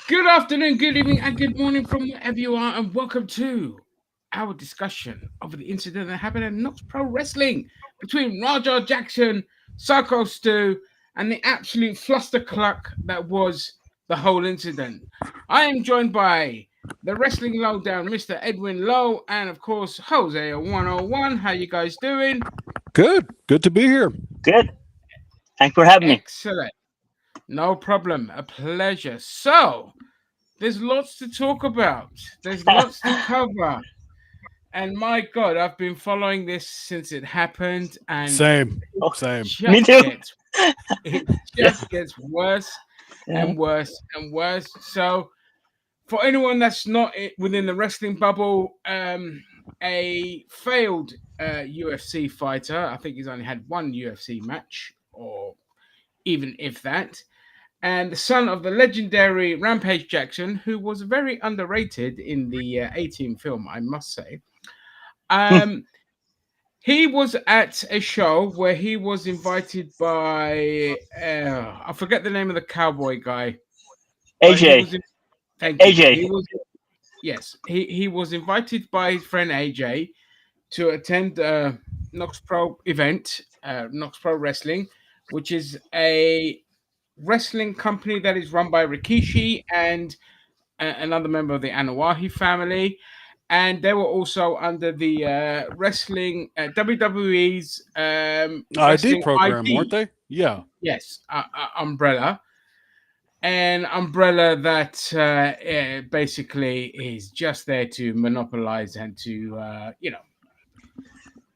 Good afternoon, good evening, and good morning from wherever you are, and welcome to our discussion of the incident that happened at Knox Pro Wrestling between Raja Jackson, Syko Stu, and the absolute flustercluck that was the whole incident. I am joined by the Wrestling Lowdown, Mr. Edwin Lowe, and of course, Jose 101. How you guys doing? Good. Good to be here. Good. Thanks for having me. Excellent. No problem. A pleasure. So, there's lots to talk about. There's lots to cover. And my God, I've been following this since it happened, and Same. Oh, Same. me just too. gets it Yeah. just gets worse Yeah. and worse and worse. So, for anyone that's not within the wrestling bubble, a failed UFC fighter, I think he's only had one UFC match, or even if that, and the son of the legendary Rampage Jackson, who was very underrated in the A-Team film, I must say. Um, he was at a show where he was invited by I forget the name of the cowboy guy, but he AJ. was thank you. AJ. He was he was invited by his friend AJ to attend Knox Pro event, Knox Pro Wrestling, which is a wrestling company that is run by Rikishi and another member of the Anawahi family, and they were also under the wrestling WWE's ID wrestling program, weren't ID, they? Yeah. yes, umbrella, an umbrella that basically is just there to monopolize and to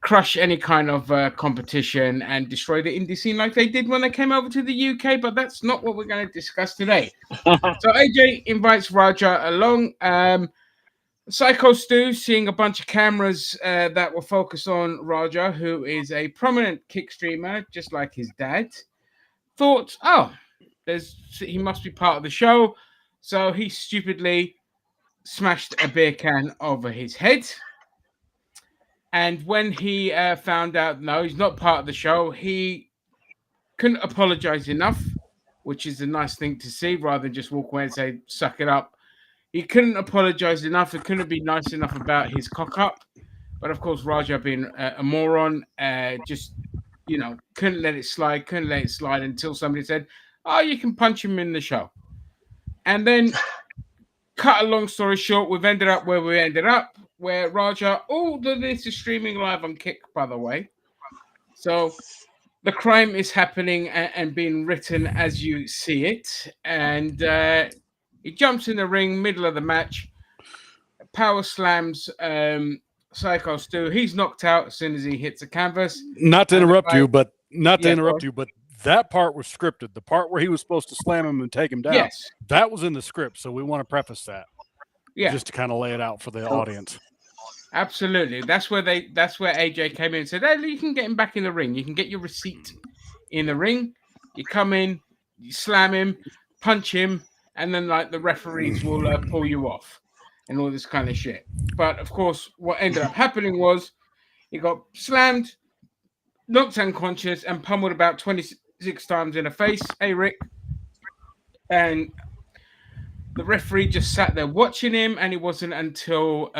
crush any kind of competition and destroy the indie scene like they did when they came over to the UK. But that's not what we're going to discuss today. So AJ invites Raja along. Syko Stu, seeing a bunch of cameras that were focused on Raja, who is a prominent kick streamer, just like his dad, thought, oh, he must be part of the show. So he stupidly smashed a beer can over his head. And when he found out, no, he's not part of the show, he couldn't apologize enough, which is a nice thing to see, rather than just walk away and say, suck it up. He couldn't apologize enough. He couldn't be nice enough about his cock up. But of course, Raja being a moron, just, couldn't let it slide until somebody said, oh, you can punch him in the show. And then, cut a long story short, we've ended up where we ended up, where Raja, all of this is streaming live on Kick, by the way. So the crime is happening and being written as you see it. And he jumps in the ring, middle of the match, power slams Syko Stu. He's knocked out as soon as he hits the canvas. Not to And the interrupt guy- you, but Yeah, go on. that part was scripted. The part where he was supposed to slam him and take him down, Yes. that was in the script. So we want to preface that Yeah, just to kind of lay it out for the audience. absolutely. That's where AJ came in and said, hey, you can get him back in the ring. You can get your receipt in the ring. You come in, you slam him, punch him, and then like the referees will pull you off and all this kind of shit. But of course, what ended up happening was he got slammed, knocked unconscious, and pummeled about 26 times in the face. Hey, Rick. And the referee just sat there watching him, and it wasn't until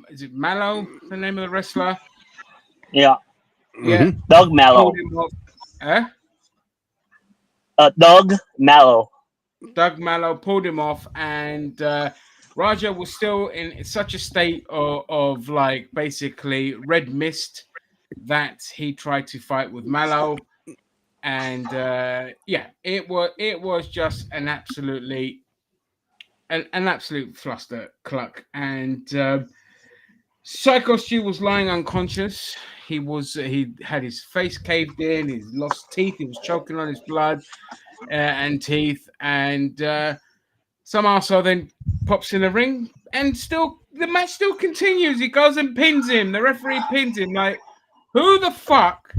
is it Mallow, the name of the wrestler? Yeah. Yeah, Doug Mallow. pulled him off. Doug Mallow. Doug Mallow pulled him off, and Raja was still in such a state of like basically red mist that he tried to fight with Mallow, and it was just an absolute fluster cluck, and Syko Stu was lying unconscious. He had his face caved in, he's lost teeth, he was choking on his blood and teeth, and some arsehole then pops in the ring, and still the match still continues. He goes and pins him. The referee pins him. Like, who the fuck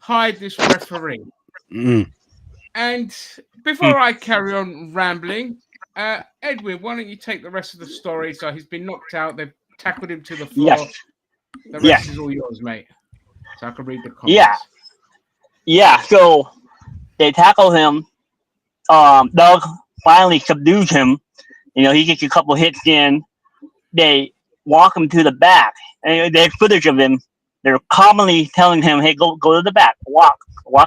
hired this referee? Mm. And before I carry on rambling, Edwin, why don't you take the rest of the story? So he's been knocked out. They've tackled him to the floor. Yes. The rest Yes. is all yours, mate. So I can read the comments. Yeah. Yeah. So they tackle him. Doug finally subdues him. He gets a couple hits in. They walk him to the back, and there's footage of him. They're commonly telling him, "Hey, go to the back, walk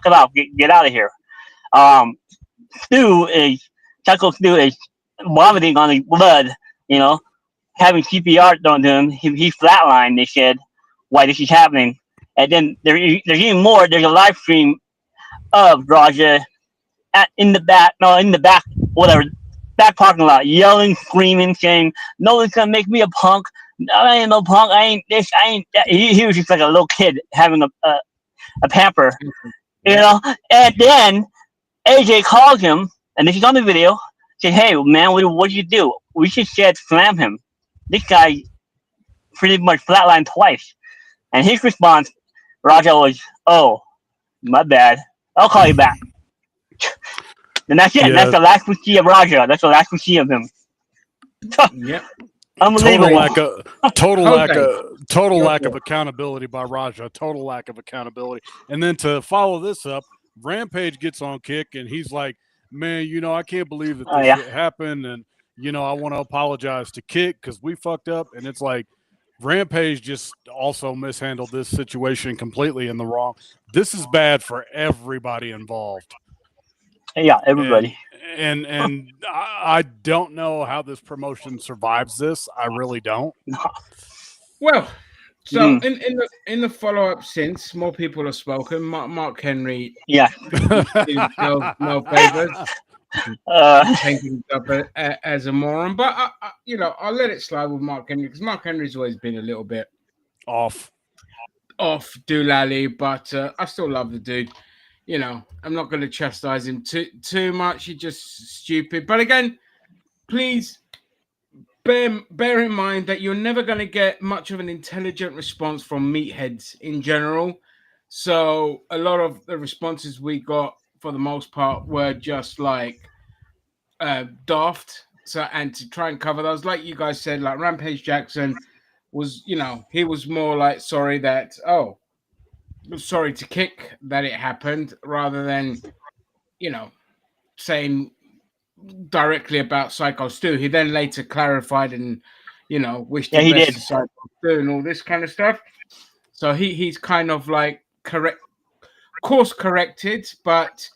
it out, get out of here." Syko Stu is vomiting on his blood. Having CPR done to him. He flatlined. They said, "Why this is happening?" And then there's even more. There's a live stream of Raja in the back, whatever, back parking lot, yelling, screaming, saying, "Nobody's gonna make me a punk. I ain't no punk. I ain't this. I ain't that." He was just like a little kid having a pamper, And then AJ calls him, and this is on the video. Said, "Hey man, what did you do? We should slam him. This guy pretty much flatlined twice." And his response, Raja, was, "Oh, my bad. I'll call you back." And that's it. Yeah. That's the last we see of Raja. That's the last we see of him. Yep. Unbelievable. Total lack of accountability by Raja. Total lack of accountability. And then to follow this up, Rampage gets on Kick, and he's like, "Man, I can't believe that this shit happened, and I want to apologize to Kick because we fucked up." And it's like, Rampage just also mishandled this situation completely in the wrong. This is bad for everybody involved. Yeah, everybody. And I don't know how this promotion survives this. I really don't. Well, so in the follow up, since more people have spoken, Mark Henry, no favors, painting up as a moron. But I'll let it slide with Mark Henry because Mark Henry's always been a little bit off doolally, but I still love the dude. I'm not going to chastise him too much. He's just stupid. But again, please bear in mind that you're never going to get much of an intelligent response from meatheads in general. So a lot of the responses we got, for the most part, were just like daft. So, and to try and cover those, like you guys said, like Rampage Jackson was, he was more like sorry to Kick that it happened, rather than, saying directly about Syko Stu. He then later clarified and, wished the best to Syko Stu and all this kind of stuff. So he's kind of like course corrected, but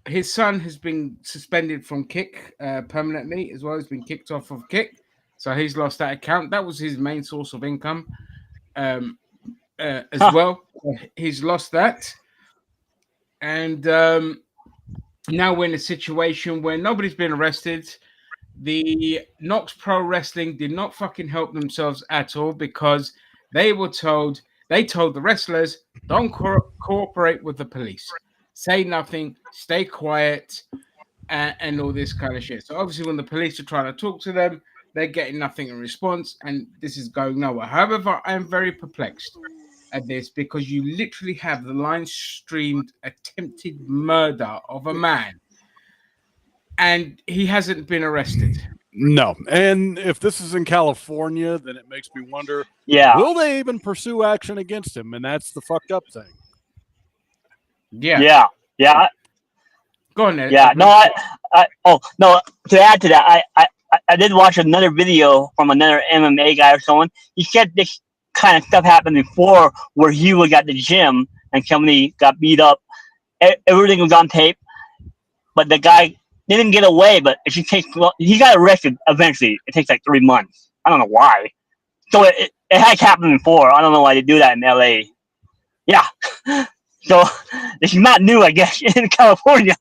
his son has been suspended from Kick permanently as well. He's been kicked off of Kick, so he's lost that account. That was his main source of income. As well. He's lost that. And now we're in a situation where nobody's been arrested. The Knox Pro Wrestling did not fucking help themselves at all because they told the wrestlers, don't cooperate with the police. Say nothing, stay quiet, and all this kind of shit. So obviously when the police are trying to talk to them, they're getting nothing in response, and this is going nowhere. However, I'm very perplexed at this because you literally have the line streamed attempted murder of a man, and he hasn't been arrested. No, and if this is in California, then it makes me wonder, will they even pursue action against him? And that's the fucked up thing. Yeah. Go on there. Yeah, no, to add to that, I did watch another video from another MMA guy or someone. He said this kind of stuff happened before where he was at the gym and somebody got beat up. Everything was on tape, but the guy didn't get away. But he got arrested eventually. It takes like 3 months. I don't know why. So it has happened before. I don't know why they do that in LA. Yeah. So it's not new, I guess, in California.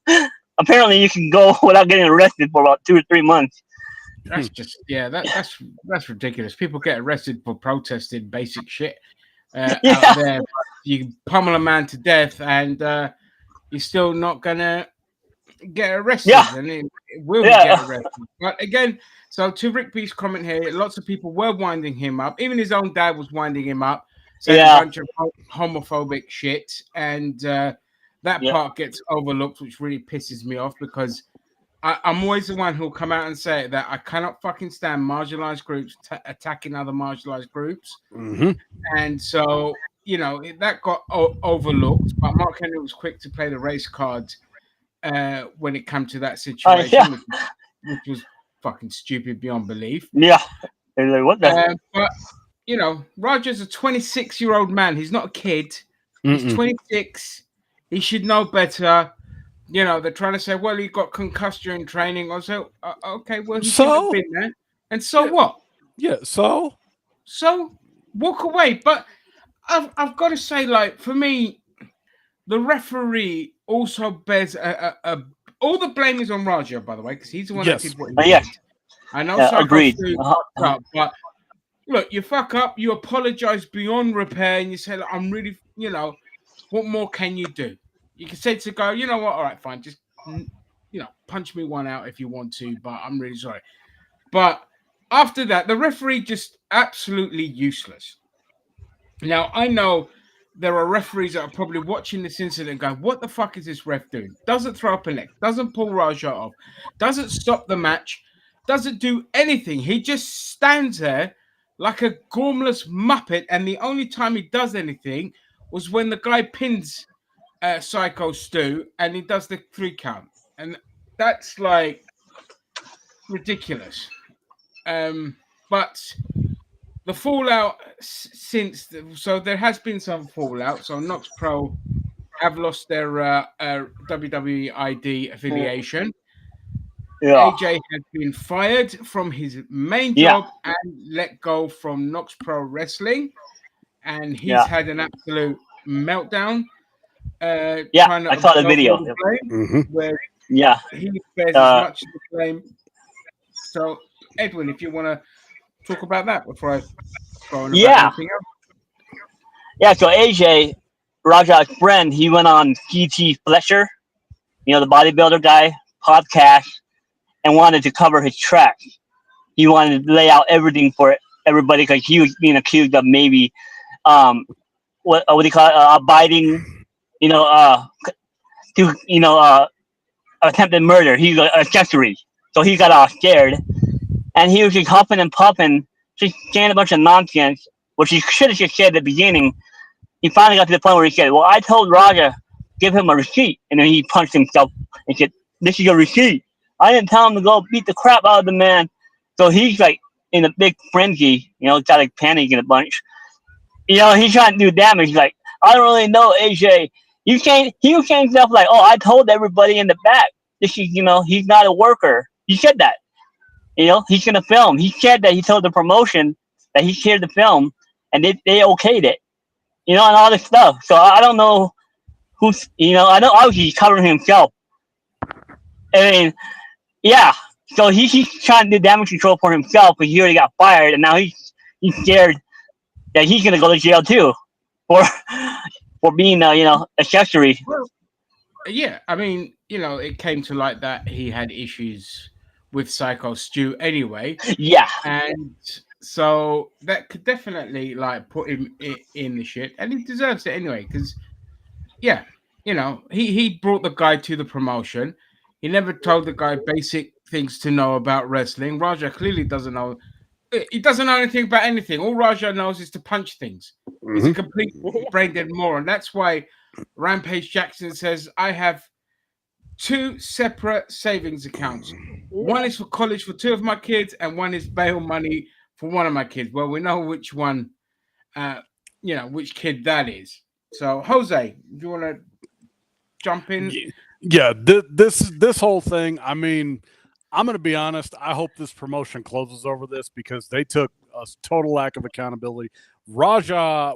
Apparently, you can go without getting arrested for about 2 or 3 months. That's just that's ridiculous. People get arrested for protesting basic shit out there. You pummel a man to death, and you're still not gonna get arrested, and it will get arrested. But again, so to Rick B's comment here, lots of people were winding him up. Even his own dad was winding him up, saying a bunch of homophobic shit, and that part gets overlooked, which really pisses me off because I'm always the one who'll come out and say that I cannot fucking stand marginalized groups attacking other marginalized groups. Mm-hmm. And so, that got overlooked. But Mark Henry was quick to play the race card when it came to that situation, yeah. which was fucking stupid beyond belief. Yeah. Like, what the? But you know, Roger's a 26-year-old man. He's not a kid. He's 26. He should know better. You know, they're trying to say, well, he got concussed during training. I say, okay, well, he shouldn't have been there. And so what? Yeah, so walk away. But I've got to say, like, for me, the referee also bears all the blame is on Raja, by the way, because he's the one that did what he did. I know Syko agreed. Stu, but look, you fuck up, you apologize beyond repair, and you say, look, I'm really, you know, what more can you do? You can say to go, you know what, all right, fine, just, you know, punch me one out if you want to, but I'm really sorry. But after that, the referee just absolutely useless. Now, I know there are referees that are probably watching this incident going, what the fuck is this ref doing? Doesn't throw up a leg, doesn't pull Raja off, doesn't stop the match, doesn't do anything. He just stands there like a gormless muppet, and the only time he does anything was when the guy pins Syko Stu and he does the 3 count. And that's like ridiculous. But the fallout since, so there has been some fallout. So Nox Pro have lost their WWE ID affiliation. Yeah. AJ has been fired from his main job and let go from Nox Pro Wrestling, and he's had an absolute meltdown. Trying to I saw the video where he bears as much of the blame. So, Edwin, if you want to talk about that before I go on about anything else. Yeah, so AJ, Raja's friend, he went on GT Fletcher, you know, the bodybuilder guy, podcast, and wanted to cover his tracks. He wanted to lay out everything for everybody because he was being accused of maybe, what do you call it, abiding, attempted murder. He's an accessory. So he got all scared. And he was just huffing and puffing, just saying a bunch of nonsense, which he should have just said at the beginning. He finally got to the point where he said, well, I told Raja, give him a receipt. And then he punched himself and said, this is your receipt. I didn't tell him to go beat the crap out of the man. So he's like in a big frenzy, got like panicking a bunch. He's trying to do damage. He's like, I don't really know, AJ. He was saying stuff like, oh, I told everybody in the back. This is, he's not a worker. He said that. He's going to film. He said that he told the promotion that he's here to film, and they okayed it. And all this stuff. So I don't know who's, I know obviously he's covering himself. I mean, yeah. So he's trying to do damage control for himself, but he already got fired, and now he's scared that he's going to go to jail too for being, accessory. Well, yeah, I mean, it came to light that he had issues with Syko Stu anyway. Yeah. And so that could definitely put him in the shit, and he deserves it anyway. Because, he brought the guy to the promotion. He never told the guy basic things to know about wrestling. Raja clearly doesn't know. He doesn't know anything about anything. All Raja knows is to punch things. Mm-hmm. He's a complete brain-dead moron. That's why Rampage Jackson says, I have 2 separate savings accounts. One is for college for 2 of my kids, and one is bail money for 1 of my kids. Well, we know which one, which kid that is. So, Jose, do you want to jump in? Yeah, this whole thing, I mean, I'm going to be honest. I hope this promotion closes over this because they took a total lack of accountability. Raja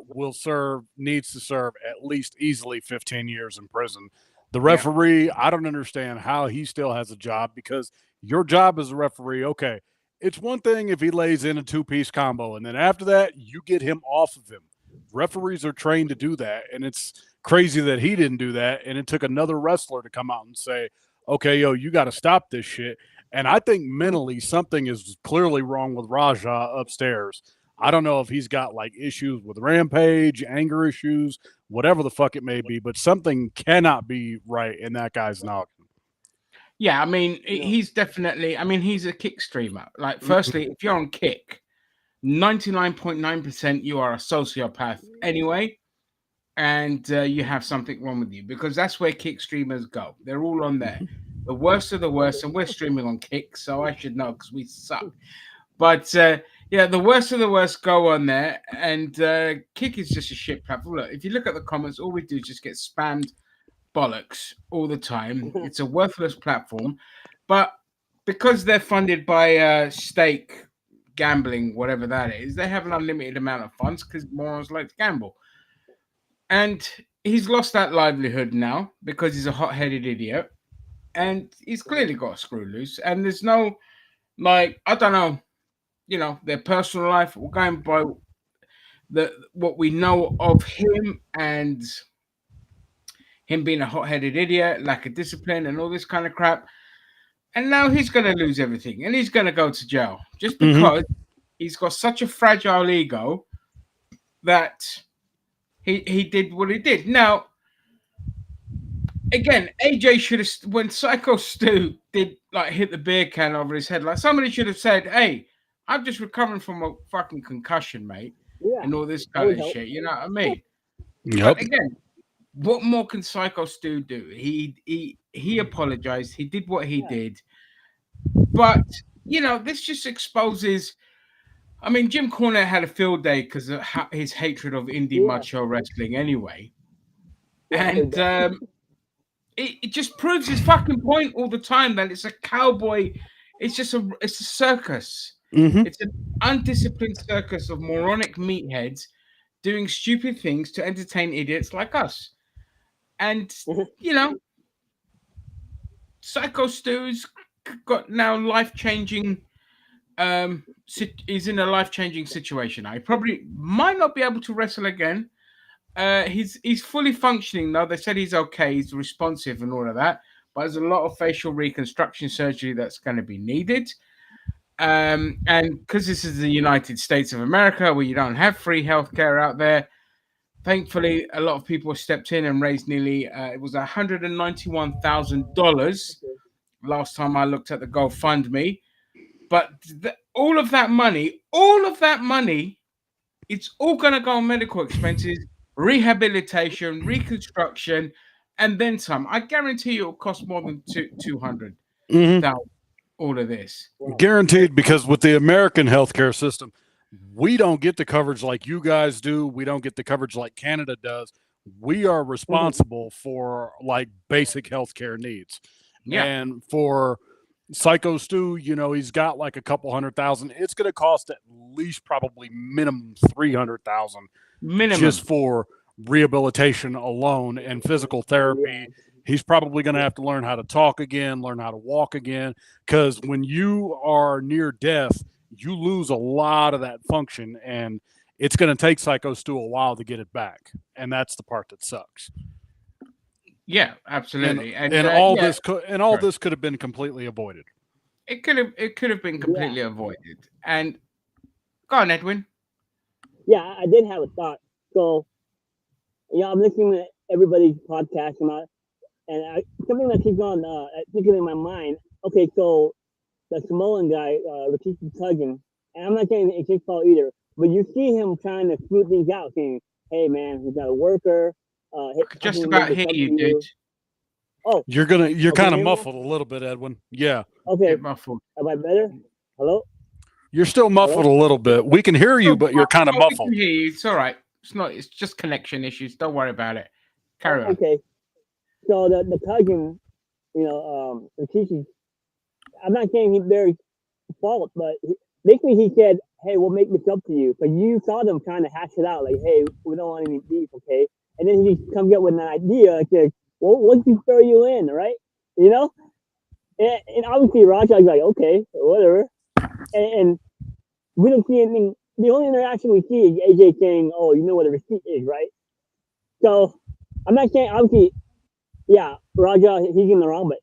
needs to serve at least easily 15 years in prison. The referee, I don't understand how he still has a job because your job as a referee, okay, it's one thing if he lays in a 2-piece combo, and then after that, you get him off of him. Referees are trained to do that, and it's crazy that he didn't do that, and it took another wrestler to come out and say, okay, you got to stop this shit. And I think mentally something is clearly wrong with Raja upstairs. I don't know if he's got issues with Rampage, anger issues, whatever the fuck it may be, but something cannot be right in that guy's noggin. Yeah, I mean, he's definitely, he's a Kick streamer. Firstly, if you're on Kick, 99.9% you are a sociopath anyway. and you have something wrong with you, because that's where Kick streamers go. They're all on there. The worst of the worst, and we're streaming on Kick, so I should know because we suck. But yeah, the worst of the worst go on there, and Kick is just a shit platform. Look, if you look at the comments, all we do is just get spammed bollocks all the time. It's a worthless platform, but because they're funded by stake gambling, whatever that is, they have an unlimited amount of funds because morons like to gamble. And he's lost that livelihood now because he's a hot-headed idiot, and he's clearly got a screw loose. And there's no, like, I don't know, their personal life. We're going by what we know of him, and him being a hot-headed idiot, lack of discipline, and all this kind of crap. And now he's going to lose everything, and he's going to go to jail just because he's got such a fragile ego that he did what he did. Now, again, AJ should have, when Syko Stu did hit the beer can over his head, somebody should have said, "Hey, I'm just recovering from a fucking concussion, mate," and all this kind of shit. You know what I mean? Yep. But again, what more can Syko Stu do? He apologized. He did what he did. But this just exposes. I mean, Jim Cornette had a field day because of his hatred of indie macho wrestling, anyway, and it just proves his fucking point all the time that it's a cowboy. It's a circus. It's an undisciplined circus of moronic meatheads doing stupid things to entertain idiots like us. And Syko Stu's got now life-changing. He's in a life-changing situation. I probably might not be able to wrestle again. He's fully functioning now. They said he's okay. He's responsive and all of that. But there's a lot of facial reconstruction surgery that's going to be needed. And because this is the United States of America, where you don't have free healthcare out there, thankfully a lot of people stepped in and raised nearly it was $191,000 last time I looked at the GoFundMe. But all of that money, it's all going to go on medical expenses, rehabilitation, reconstruction, and then some. I guarantee it'll cost more than $200,000. All of this. Guaranteed, because with the American healthcare system, we don't get the coverage like you guys do. We don't get the coverage like Canada does. We are responsible for basic healthcare needs. Yeah. And for Syko Stu, he's got a couple $100,000. It's going to cost at least probably minimum $300,000 just for rehabilitation alone and physical therapy. He's probably going to have to learn how to talk again, learn how to walk again, because when you are near death, you lose a lot of that function, and it's going to take Syko Stu a while to get it back, and that's the part that sucks. Yeah, absolutely. And all this could have been completely avoided. It could have been completely avoided. And go on, Edwin. Yeah, I did have a thought. So, I'm listening to everybody's podcast and something that keeps on thinking in my mind. Okay, so the Samoan guy, Rikishi's cousin, and I'm not saying it's his fault either, but you see him trying to smooth things out, saying, "Hey, man, he's got a worker." Just about hear you, dude. Oh, you're kind of muffled a little bit, Edwin. Yeah. Okay. Muffled. Am I better? Hello. You're still muffled a little bit. We can hear you, but you're kind of muffled. We can hear you. It's all right. It's just connection issues. Don't worry about it. Carry on. Okay. So the cousin, Rikishi, I'm not saying they're fault, but basically he said, "Hey, we'll make this up to you." But you saw them trying to hash it out, like, "Hey, we don't want any beef, okay?" And then he comes up with an idea, like, "Well, once we throw you in, right?" And obviously Raja's like, "Okay, whatever." And we don't see anything. The only interaction we see is AJ saying, "Oh, you know what a receipt is, right?" So I'm not saying, obviously, yeah, Raja, he's in the wrong, but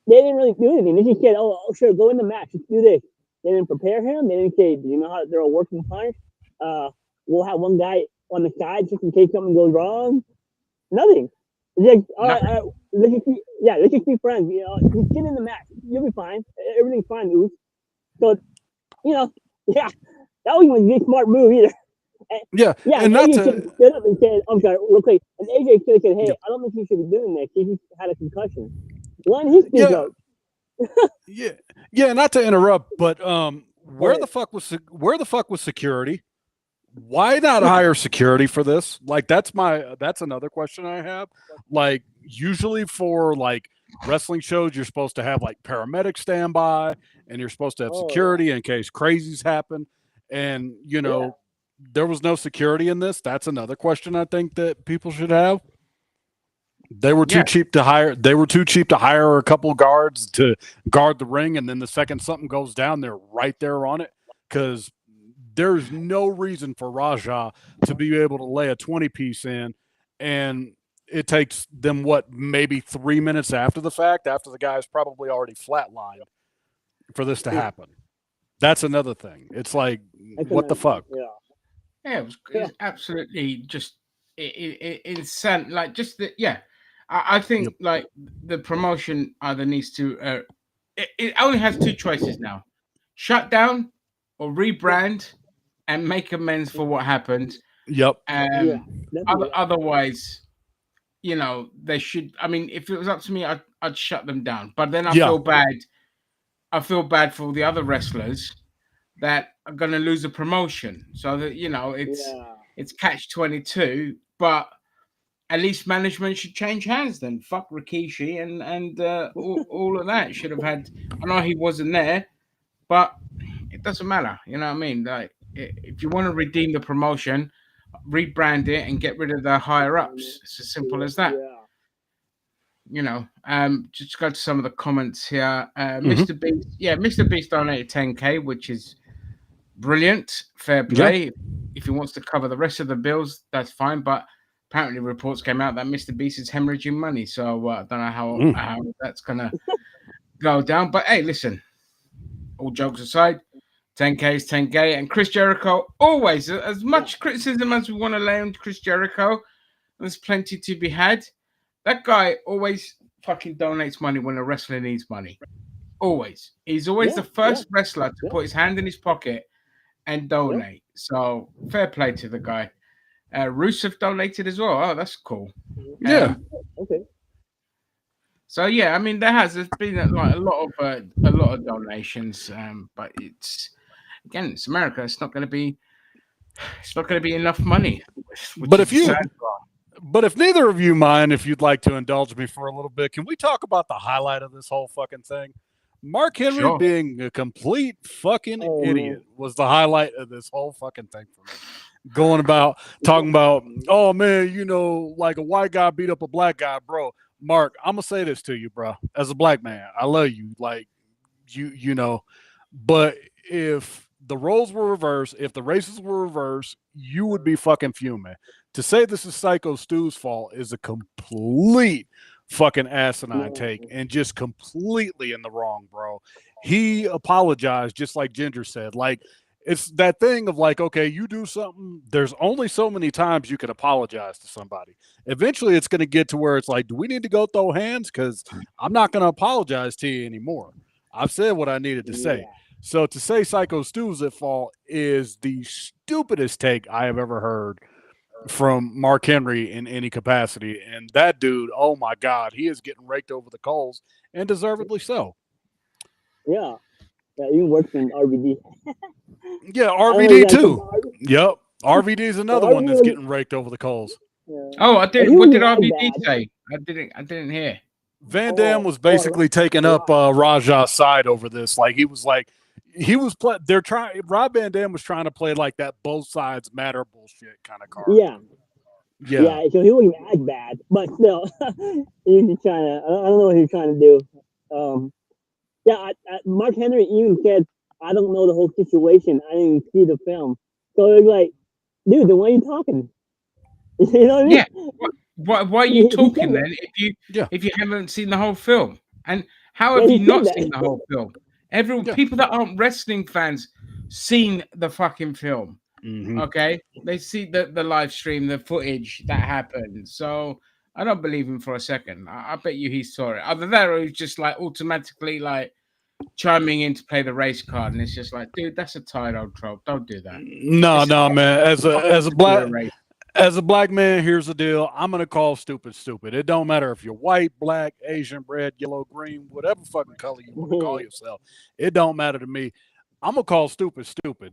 they didn't really do anything. They just said, oh, sure, go in the match, let's do this. They didn't prepare him. They didn't say, "Do you know how to throw a working punch? We'll have one guy on the side just in case something goes wrong." Nothing. It's like, all right, let's just be friends. Just get in the match. You'll be fine. Everything's fine, dude. So, that wasn't a good smart move either. Yeah, Yeah, and and not AJ should to have stood up and said, "I'm sorry, real quick." And AJ should have said, "Hey, yeah, I don't think you should be doing that. He just had a concussion." Why didn't he speak yeah, up? yeah, yeah. Not to interrupt, but Go ahead. where the fuck was security? Why not hire security for this? Like that's another question I have. Like usually for like wrestling shows, you're supposed to have like paramedics stand by, and you're supposed to have Oh yeah, security in case crazies happen. And yeah. there was no security in this. That's another question I think that people should have. They were too Yeah, cheap to hire. They were too cheap to hire a couple guards to guard the ring, and then the second something goes down, they're right there on it. Because there's no reason for Raja to be able to lay a 20 piece in, and it takes them what maybe 3 minutes after the fact, after the guy's probably already flatlined, for this to happen. That's another thing. It's like, I can what the fuck? Yeah, yeah, it yeah. was absolutely just insane. Like, just the yeah, I think Yep. like the promotion either needs to. It only has two choices now: shut down or rebrand and make amends for what happened. Yep. Yeah, definitely. Otherwise, they should. I mean, if it was up to me, I'd shut them down. But then I Yeah. feel bad. I feel bad for the other wrestlers that are going to lose a promotion. So that Yeah, it's catch-22. But at least management should change hands. Then fuck Rikishi and all of that should have had. I know he wasn't there, but it doesn't matter. You know what I mean? Like if you want to redeem the promotion, rebrand it and get rid of the higher ups. It's as simple as that. yeah. Just go to some of the comments here. Mhm. Mr. Beast donated 10K, which is brilliant. Fair Yeah. play. If he wants to cover the rest of the bills, that's fine. But apparently, reports came out that Mr. Beast is hemorrhaging money. So I don't know how that's gonna go down. But hey, listen. All jokes aside, 10K is 10K, and Chris Jericho always, as much criticism as we want to lay on Chris Jericho, there's plenty to be had. That guy always fucking donates money when a wrestler needs money. Always. He's always the first wrestler to put his hand in his pocket and donate. So fair play to the guy. Rusev donated as well. Oh, that's cool. Yeah. Okay. So yeah, I mean there's been a lot of donations, but it's America. It's not going to be enough money. But if neither of you mind, if you'd like to indulge me for a little bit, can we talk about the highlight of this whole fucking thing? Mark Henry being a complete fucking idiot was the highlight of this whole fucking thing for me. Talking about, oh man, like a white guy beat up a black guy, bro. Mark, I'm gonna say this to you, bro. As a black man, I love you, like but if the roles were reversed, if the races were reversed, you would be fucking fuming. To say this is Syko Stu's fault is a complete fucking asinine take and just completely in the wrong, bro. He apologized just like Ginger said. Like, it's that thing of like, okay, you do something, there's only so many times you can apologize to somebody. Eventually it's going to get to where it's like, do we need to go throw hands? Because I'm not going to apologize to you anymore. I've said what I needed to say. So to say Syko Stu's at fault is the stupidest take I have ever heard from Mark Henry in any capacity. And that dude, oh my God, he is getting raked over the coals, and deservedly so. Yeah. Yeah, even worse than RVD. Yeah, RVD too. Yep. RVD is another one that's getting raked over the coals. Yeah. Oh, I did. What did RVD say? I didn't hear. Van Dam was basically taking up Raja's side over this. Like he was Rob Van Dam was trying to play like that both sides matter bullshit kind of card. Yeah. So he wasn't as bad, but still, he was trying to. I don't know what he was trying to do. Mark Henry even said, "I don't know the whole situation. I didn't see the film." So it was like, dude, then why are you talking? You know what I mean? Yeah. Why are you talking then if you haven't seen the whole film? And how have you not seen the whole film? People that aren't wrestling fans seen the fucking film. Mm-hmm. Okay, they see the live stream, the footage that happened. So I don't believe him for a second. I bet you he saw it. Either that or he's just like automatically like, chiming in to play the race card, and it's just like, dude, that's a tired old trope. Don't do that. No, man. As a black man, here's the deal. I'm gonna call stupid. It don't matter if you're white, black, Asian, red, yellow, green, whatever fucking color you want to call yourself. It don't matter to me. I'm gonna call stupid.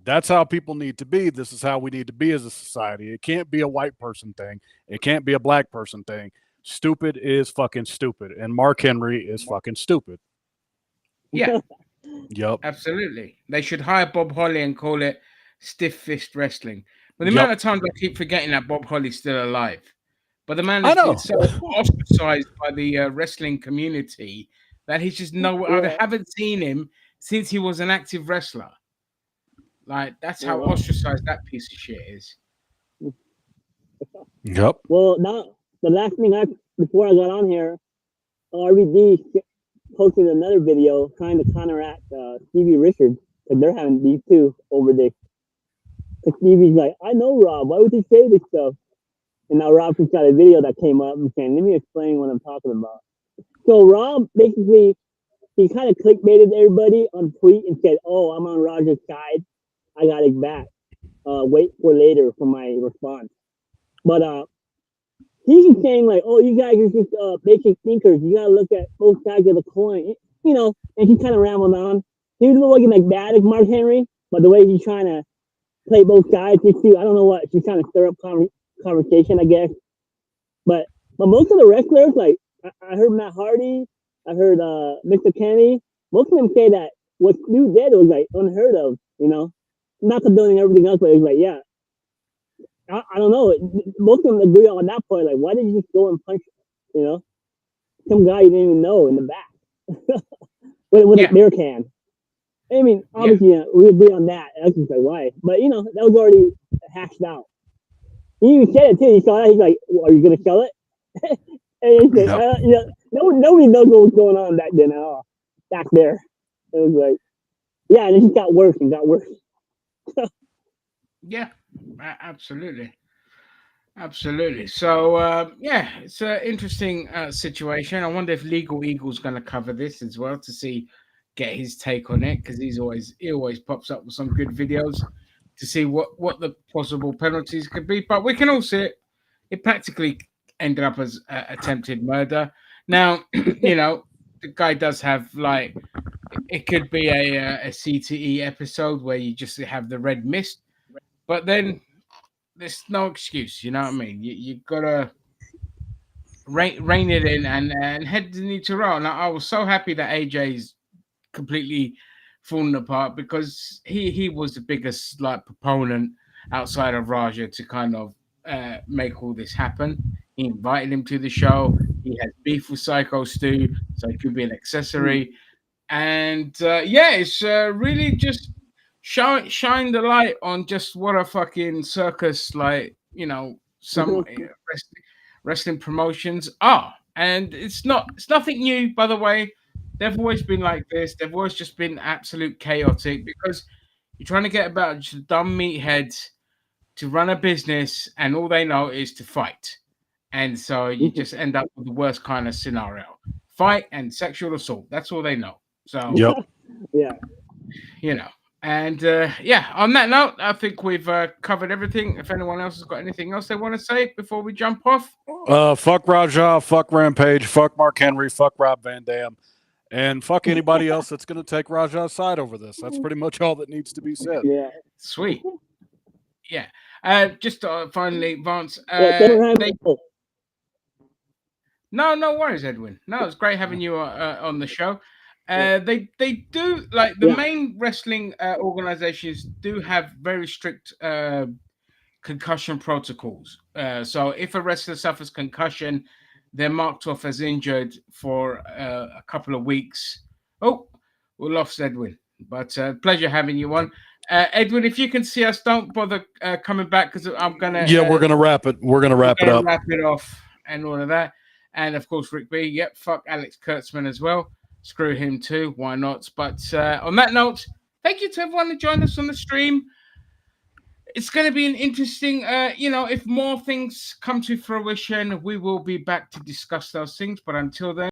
That's how people need to be. This is how we need to be as a society. It can't be a white person thing. It can't be a black person thing. Stupid is fucking stupid, and Mark Henry is fucking stupid. Yeah. Yep. Absolutely. They should hire Bob Holly and call it stiff fist wrestling. But the amount of times I keep forgetting that Bob Holly's still alive. But the man has been so ostracized by the wrestling community that he's just I haven't seen him since he was an active wrestler. Like, that's how ostracized that piece of shit is. Yep. Well, now the last thing before I got on here, RVD posted another video trying to counteract Stevie Richards, because they're having these two over this. Because Stevie's like, I know Rob, why would he say this stuff? And now Rob just got a video that came up and saying, let me explain what I'm talking about. So Rob basically, he kind of clickbaited everybody on tweet and said, oh, I'm on Roger's side. I got his back. Wait for later for my response. But he's saying like, oh, you guys are just basic thinkers. You gotta look at both sides of the coin, you know. And he kind of rambled on. He was looking like bad as Mark Henry, but the way he's trying to play both sides, I don't know what she's trying to stir up conversation, I guess. But most of the wrestlers, like I heard Matt Hardy, I heard Mr. Kenny, most of them say that what Stu did was like unheard of, you know. Not condoning everything else, but it was like, yeah. I don't know. Most of them agree on that point. Like, why did you just go and punch, you know, some guy you didn't even know in the back with a beer can? I mean, obviously, we agree on that. I was just like, why? But, you know, that was already hashed out. He even said it, too. He saw that. He's like, well, are you going to sell it? And he said, you know, nobody knows what was going on back then at all. Back there. It was like, yeah, and it just got worse and got worse. Yeah, absolutely. So it's an interesting situation. I wonder if Legal Eagle's going to cover this as well to get his take on it, because he always pops up with some good videos to see what the possible penalties could be. But we can all see it practically ended up as attempted murder. Now, you know, the guy does have, like, it could be a CTE episode where you just have the red mist, but then there's no excuse. You know what I mean? You gotta rein it in and head the knee to roll. Now, I was so happy that AJ's completely fallen apart, because he was the biggest, like, proponent outside of Raja to kind of make all this happen. He invited him to the show. He had beef with Syko Stu, so he could be an accessory. And it's really just shine the light on just what a fucking circus, like, you know, some wrestling promotions are. And it's nothing new, by the way. They've always been like this. They've always just been absolute chaotic, because you're trying to get about just dumb meatheads to run a business, and all they know is to fight. And so you just end up with the worst kind of scenario: fight and sexual assault. That's all they know. So, yeah, you know. And on that note, I think we've covered everything. If anyone else has got anything else they want to say before we jump off, fuck Raja, fuck Rampage, fuck Mark Henry, fuck Rob Van Dam, and fuck anybody else that's going to take Raja's side over this. That's pretty much all that needs to be said. Yeah, sweet. Yeah. Just finally, Vance. No worries, Edwin. No, it's great having you on the show. They do, like, the main wrestling organizations do have very strict concussion protocols. So if a wrestler suffers concussion, they're marked off as injured for a couple of weeks. Oh, we lost Edwin, but pleasure having you on. Edwin, if you can see us, don't bother coming back, because I'm gonna. We're gonna wrap it. We're gonna wrap it up. Wrap it off and all of that. And of course, Rick B. Yep, fuck Alex Kurtzman as well. Screw him too. Why not? But on that note, thank you to everyone who joined us on the stream. It's going to be an interesting, if more things come to fruition, we will be back to discuss those things. But until then,